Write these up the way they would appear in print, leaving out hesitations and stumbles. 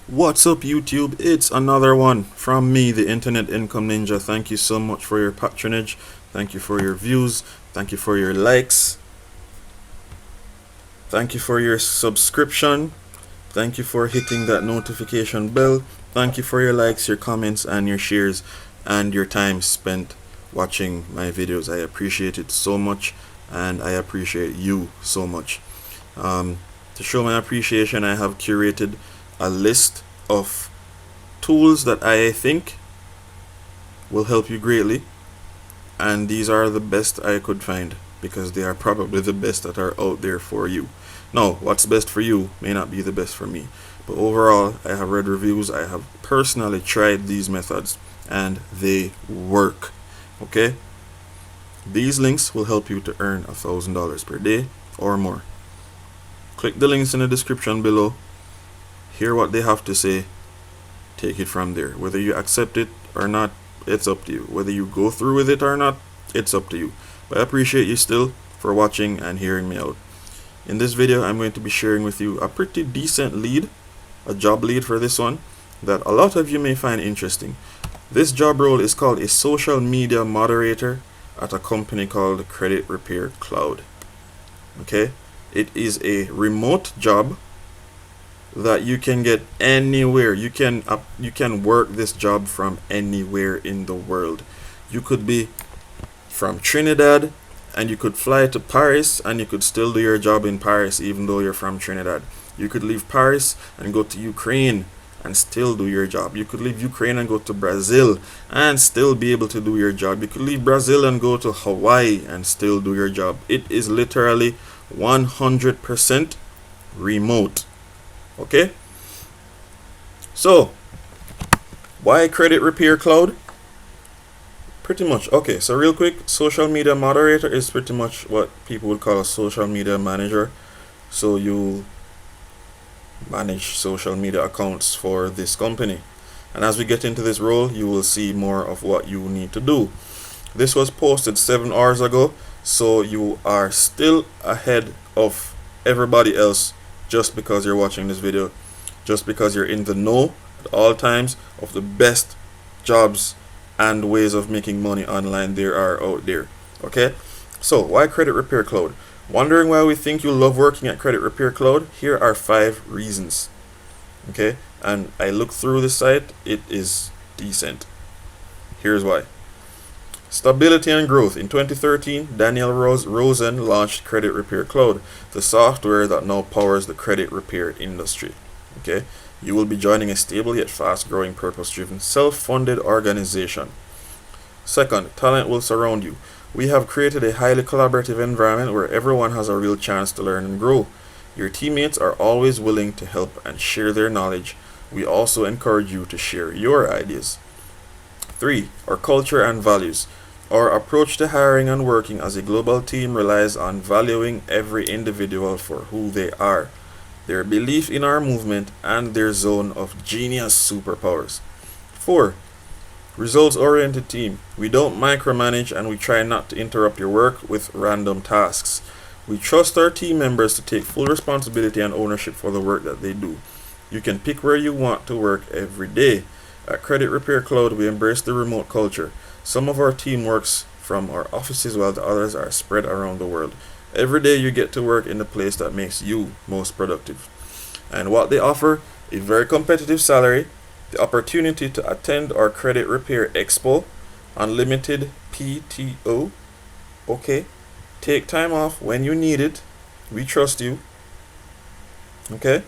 What's up, YouTube? It's another one from me, the Internet Income Ninja. Thank you so much for your patronage. Thank you for your views. Thank you for your likes. Thank you for your subscription. Thank you for hitting that notification bell. Thank you for your likes, your comments, and your shares, and your time spent watching my videos. I appreciate it so much, and I appreciate you so much. To show my appreciation, I have curated a list of tools that I think will help you greatly, and these are the best I could find because they are probably the best that are out there for you. Now, what's best for you may not be the best for me, but overall, I have read reviews, I have personally tried these methods, and they work. Okay? These links will help you to earn $1,000 per day or more. Click the links in the description below, hear what they have to say, take it from there. Whether you accept it or not, it's up to you. Whether you go through with it or not, it's up to you. But I appreciate you still for watching and hearing me out. In this video, I'm going to be sharing with you a pretty decent lead, a job lead for this one, that a lot of you may find interesting. This job role is called a social media moderator at a company called Credit Repair Cloud. Okay? It is a remote job that you can get anywhere. You can work this job from anywhere in the world. You could be from Trinidad and you could fly to Paris and you could still do your job in Paris even though you're from Trinidad. You could leave Paris and go to Ukraine and still do your job. You could leave Ukraine and go to Brazil and still be able to do your job. You could leave Brazil and go to Hawaii and still do your job. It is literally 100% remote. Okay? So, why Credit Repair Cloud? Pretty much. Okay, so real quick, social media moderator is pretty much what people would call a social media manager. So you manage social media accounts for this company. And as we get into this role, you will see more of what you need to do. This was posted 7 hours ago, so you are still ahead of everybody else just because you're watching this video, just because you're in the know at all times of the best jobs and ways of making money online there are out there. Okay, so why Credit Repair Cloud? Wondering why we think you love working at Credit Repair Cloud? Here are 5 reasons. Okay, and I looked through the site, it is decent. Here's why. Stability and growth. In 2013, Daniel Rosen launched Credit Repair Cloud, the software that now powers the credit repair industry. Okay, you will be joining a stable yet fast-growing, purpose-driven, self-funded organization. Second, talent will surround you. We have created a highly collaborative environment where everyone has a real chance to learn and grow. Your teammates are always willing to help and share their knowledge. We also encourage you to share your ideas. 3. Our culture and values. Our approach to hiring and working as a global team relies on valuing every individual for who they are, their belief in our movement, and their zone of genius superpowers. 4. Results-oriented team. We don't micromanage and we try not to interrupt your work with random tasks. We trust our team members to take full responsibility and ownership for the work that they do. You can pick where you want to work every day. At Credit Repair Cloud, we embrace the remote culture. Some of our team works from our offices while the others are spread around the world. Every day you get to work in the place that makes you most productive. And what they offer, a very competitive salary, the opportunity to attend our Credit Repair Expo, unlimited PTO, okay, take time off when you need it, we trust you, okay,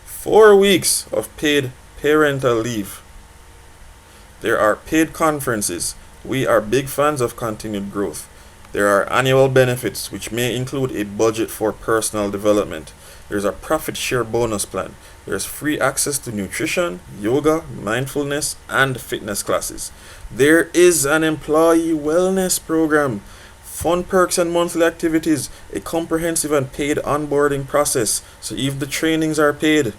4 weeks of paid parental leave. There are paid conferences. We are big fans of continued growth. There are annual benefits, which may include a budget for personal development. There's a profit share bonus plan. There's free access to nutrition, yoga, mindfulness, and fitness classes. There is an employee wellness program, fun perks and monthly activities, a comprehensive and paid onboarding process, so even the trainings are paid.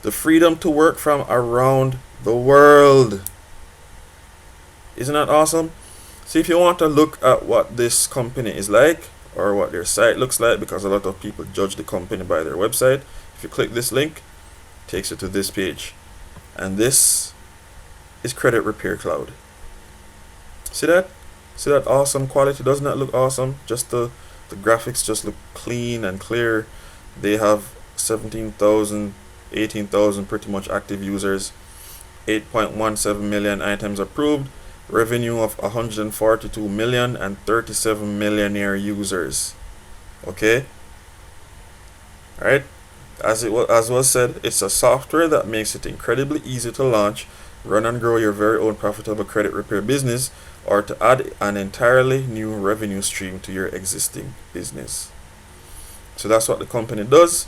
The freedom to work from around the world. Isn't that awesome? So if you want to look at what this company is like, or what their site looks like, because a lot of people judge the company by their website, if you click this link, it takes you to this page. And this is Credit Repair Cloud. See that? See that awesome quality? Doesn't that look awesome? Just the graphics just look clean and clear. They have 17,000, 18,000 pretty much active users, 8.17 million items approved, revenue of 142 million, and 37 millionaire users. Okay? Alright? As was said, it's a software that makes it incredibly easy to launch, run and grow your very own profitable credit repair business, or to add an entirely new revenue stream to your existing business. So that's what the company does.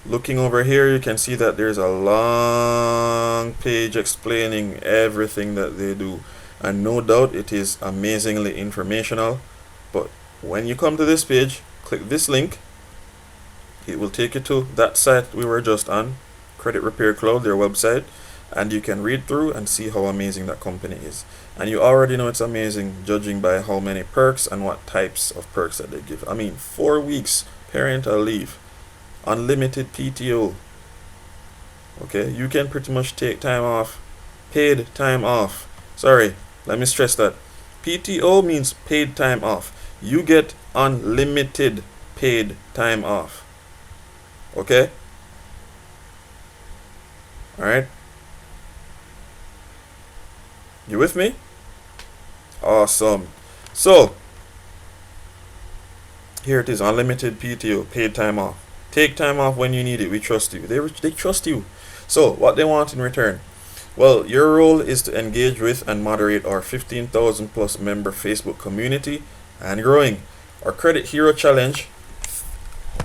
Looking over here, you can see that there's a long page explaining everything that they do, and no doubt it is amazingly informational. But when you come to this page, click this link. It will take you to that site we were just on, Credit Repair Cloud, their website, and you can read through and see how amazing that company is. And you already know it's amazing, judging by how many perks and what types of perks that they give. I mean, 4 weeks parental leave, unlimited PTO. Okay, you can pretty much take time off, paid time off. Sorry, let me stress that. PTO means paid time off. You get unlimited paid time off. Okay? Alright? You with me? Awesome. So, here it is, unlimited PTO, paid time off. Take time off when you need it. We trust you. They trust you. So, what they want in return? Well, your role is to engage with and moderate our 15,000 plus member Facebook community and growing. Our Credit Hero Challenge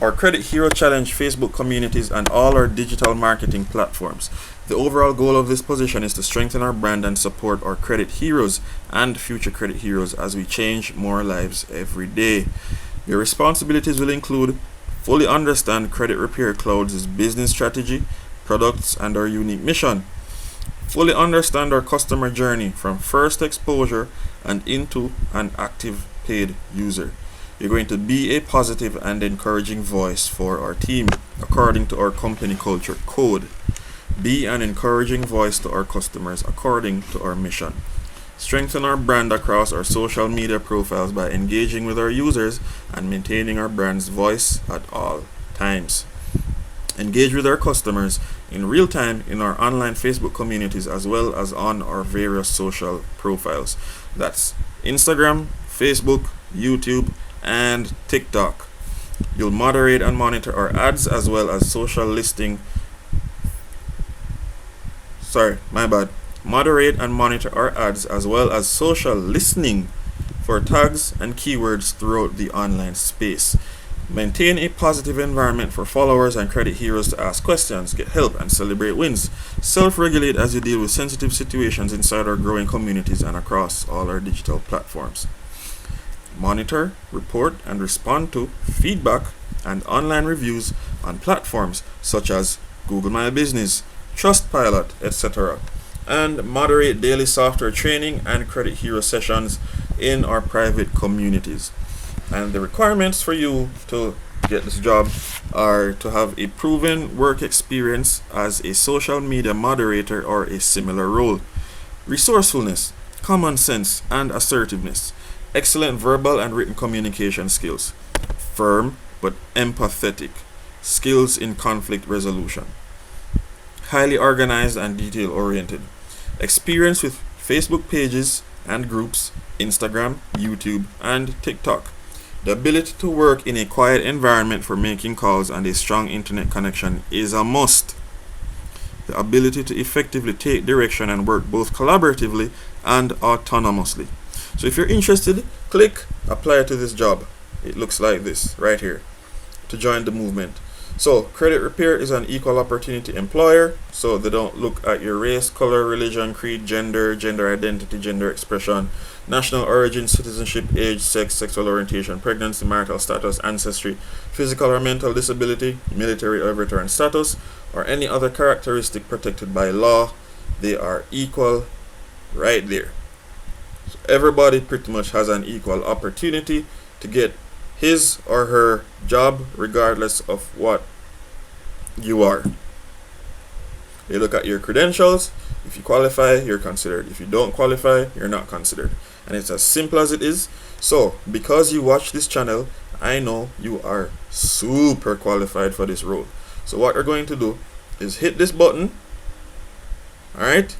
Facebook communities and all our digital marketing platforms. The overall goal of this position is to strengthen our brand and support our credit heroes and future credit heroes as we change more lives every day. Your responsibilities will include fully understand Credit Repair Cloud's business strategy, products, and our unique mission. Fully understand our customer journey from first exposure and into an active paid user. You're going to be a positive and encouraging voice for our team, according to our company culture code. Be an encouraging voice to our customers, according to our mission. Strengthen our brand across our social media profiles by engaging with our users and maintaining our brand's voice at all times. Engage with our customers in real time in our online Facebook communities as well as on our various social profiles. That's Instagram, Facebook, YouTube, and TikTok. You'll moderate and monitor our ads as well as social listing. Moderate and monitor our ads as well as social listening for tags and keywords throughout the online space. Maintain a positive environment for followers and credit heroes to ask questions, get help, and celebrate wins. Self-regulate as you deal with sensitive situations inside our growing communities and across all our digital platforms. Monitor, report, and respond to feedback and online reviews on platforms such as Google My Business, Trustpilot, etc. And moderate daily software training and credit hero sessions in our private communities. And the requirements for you to get this job are to have a proven work experience as a social media moderator or a similar role, resourcefulness, common sense, and assertiveness, excellent verbal and written communication skills, firm but empathetic, skills in conflict resolution, highly organized and detail-oriented, experience with Facebook pages and groups, Instagram, YouTube, and TikTok. The ability to work in a quiet environment for making calls and a strong internet connection is a must. The ability to effectively take direction and work both collaboratively and autonomously. So if you're interested, click apply to this job. It looks like this right here to join the movement. So Credit Repair is an equal opportunity employer, so they don't look at your race, color, religion, creed, gender identity, gender expression, national origin, citizenship, age, sex, sexual orientation, pregnancy, marital status, ancestry, physical or mental disability, military or veteran status, or any other characteristic protected by law. They are equal right there. So everybody pretty much has an equal opportunity to get his or her job regardless of what you are. They look at your credentials. If you qualify, you're considered. If you don't qualify, you're not considered. And it's as simple as it is. So, because you watch this channel, I know you are super qualified for this role. So what you're going to do is hit this button. Alright?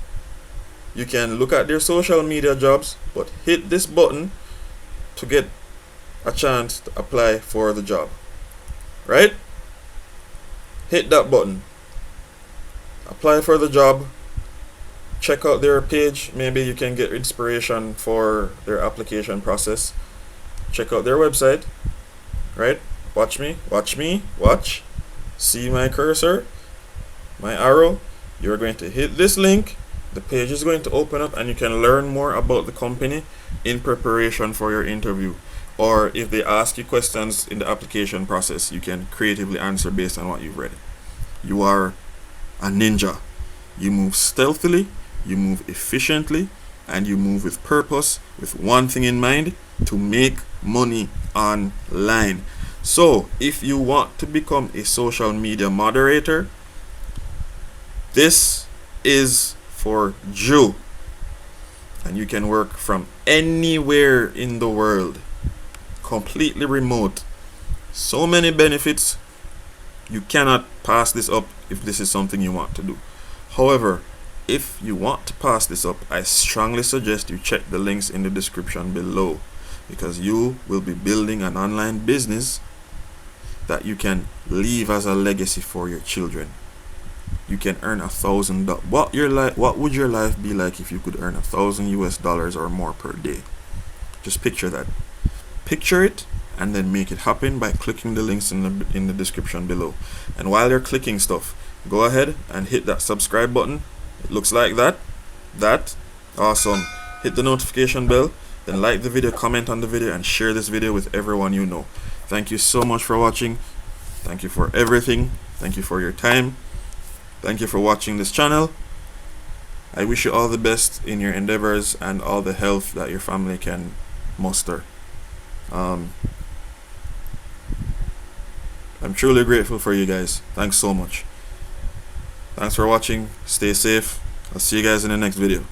You can look at their social media jobs, but hit this button to get a chance to apply for the job. Right? Hit that button. Apply for the job. Check out their page. Maybe you can get inspiration for their application process. Check out their website. Right? Watch me. Watch. See my cursor, my arrow. You're going to hit this link. The page is going to open up and you can learn more about the company in preparation for your interview. Or if they ask you questions in the application process, you can creatively answer based on what you've read. You are a ninja. You move stealthily, you move efficiently, and you move with purpose, with one thing in mind: to make money online. So if you want to become a social media moderator, this is for you. And you can work from anywhere in the world, completely remote. So many benefits. You cannot pass this up if this is something you want to do. However, if you want to pass this up, I strongly suggest you check the links in the description below, because you will be building an online business that you can leave as a legacy for your children. You can earn $1,000. What would your life be like if you could earn $1,000 or more per day? Just picture that. Picture it and then make it happen by clicking the links in the description below. And while you're clicking stuff, go ahead and hit that subscribe button. It looks like that. Awesome. Hit the notification bell, then like the video, comment on the video, and share this video with everyone you know. Thank you so much for watching. Thank you for everything. Thank you for your time. Thank you for watching this channel. I wish you all the best in your endeavors and all the health that your family can muster. I'm truly grateful for you guys. Thanks so much. Thanks for watching. Stay safe. I'll see you guys in the next video.